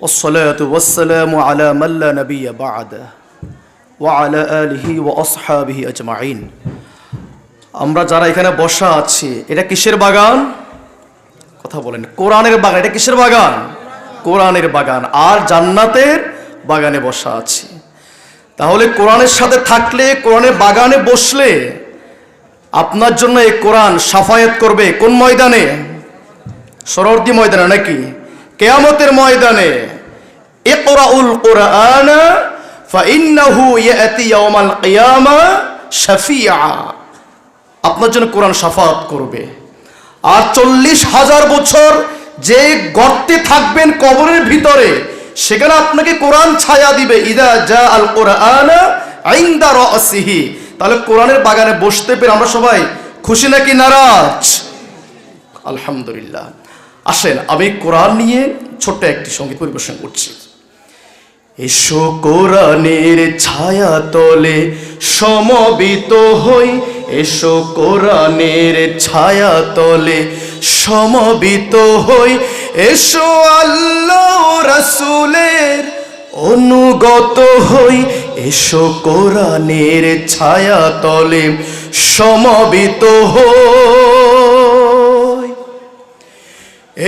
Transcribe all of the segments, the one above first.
والصلاة والسلام على من لا نبي بعده وعلى آله وأصحابه أجمعين। আমরা যারা এখানে বসা আছি, এটা কিসের বাগান? কথা বলেন। কোরআনের বাগান। এটা কিসের বাগান? কোরআনের বাগান। আর জান্নাতের বাগানে বসা আছি। তাহলে কোরআনের সাথে থাকলে, কোরআনের বাগানে বসলে আপনার জন্য এই কোরআন শাফায়াত করবে। কোন ময়দানে? সরোয়ার্দী ময়দানে নাকি কিয়ামতের ময়দানে? ইকরাউল কুরআন ফাইন্নাহু ইয়াতি ইয়াউমাল কিয়ামা শাফিআ। আপনার জন্য কোরআন শাফাআত করবে। আর 40,000 বছর যে গর্তে থাকবেন কবরের ভিতরে, সেখানে আপনাকে কোরআন ছায়া দিবে। ইদা জাআল কুরআন ইনদা রাসিহি। তাহলে কোরআনের বাগানে বসতে পেরে আমরা সবাই খুশি নাকি নারাজ? আলহামদুলিল্লাহ। আসেন, আমি কোরআন নিয়ে ছোট্ট একটি সঙ্গীত পরিবেশন করছি। এসো কোরআনের ছায়া তলে সমবেত হই, এসো কোরআনের ছায়া তলে সমবেত হই, এসো আল্লাহ রাসূলের অনুগত হই, এসো কোরআনের ছায়া তলে সমবেত হই,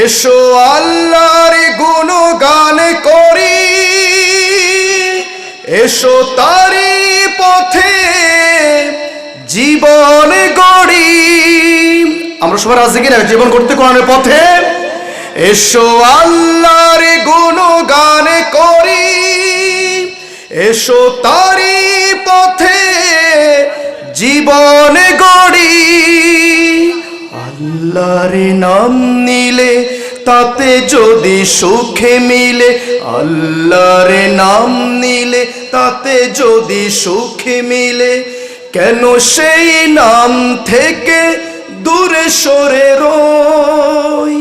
এসো আল্লাহর গুণগান করি, এসো তারি পথে জীবন গড়ি। আমরা সবাই রাজি কিনা জীবন করতে কোরআনের পথে? এসো আল্লাহর গুণগান করি, এসো তারি পথে জীবন গড়ি। আল্লাহর নাম নিলে তাতে যদি সুখে মিলে, আল্লাহর নাম নিলে তাতে যদি সুখে মিলে, কেন সেই নাম থেকে দূরে সরে রই,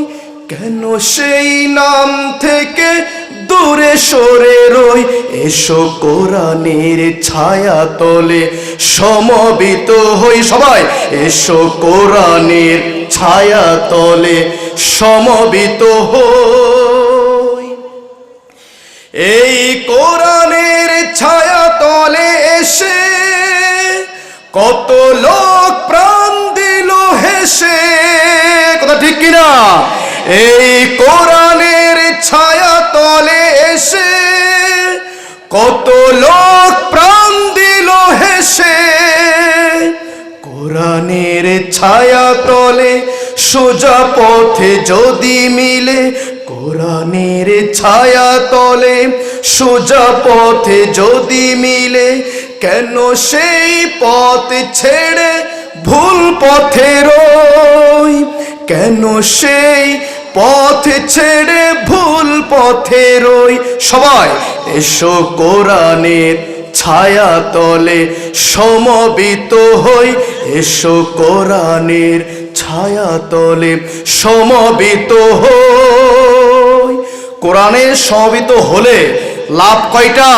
কেন সেই নাম থেকে দূরে সরে রই। এসো কোরআনের ছায়া তলে সমবেত হই। সবাই এসো কোরআনের ছায়া তলে সমবেত হই। এই কোরআনের ছায়া তলে এসে কত লোক প্রাণ দিল হেসে। কথা ঠিক কিনা? এই কোরআনের ছায়া তলে এসে কত লোক প্রাণ দিল হেসে। কোরআনের ছায়া তলে সোজা পথে যদি মিলে, কোরআনের ছায়া তলে সোজা পথে যদি মিলে, কেন সেই পথ ছেড়ে ভুল পথে রই, কেন সেই পথ ছেড়ে ভুল পথে রই। সবাই এসো কোরআনের ছায়া তলে সমবেত হই, এসো কোরআনের ছায়া তলে সমবেত হই। কোরআনের সমবেত হলে লাভ কয়টা?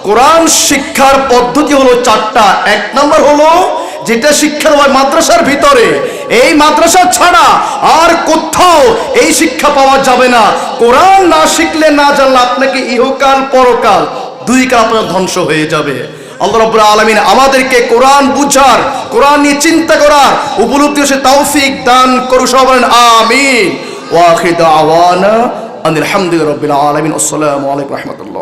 কোরআন শিক্ষার পদ্ধতি হলো 4টা। 1 নম্বর হলো যেটা শিক্ষা হয় মাদ্রাসার ভিতরে, এই মাদ্রাসা ছাড়া আর কোথাও এই শিক্ষা পাওয়া যাবে না। কোরআন না শিখলে, না জানলে আপনাকে ইহকাল পরকাল 2 কাল আপনার ধ্বংস হয়ে যাবে। আল্লাহ রাব্বুল আলামিন আমাদেরকে কোরআন বুঝার, কোরআন নিয়ে চিন্তা করার উপলব্ধি সে তৌফিক দান করুন। সবাই বলেন আমিন। ওয়া আখিরু দাওয়ানা আলহামদুলিল্লাহি রাব্বিল আলামিন। আসসালামু আলাইকুম ওয়া রাহমাতুল্লাহ।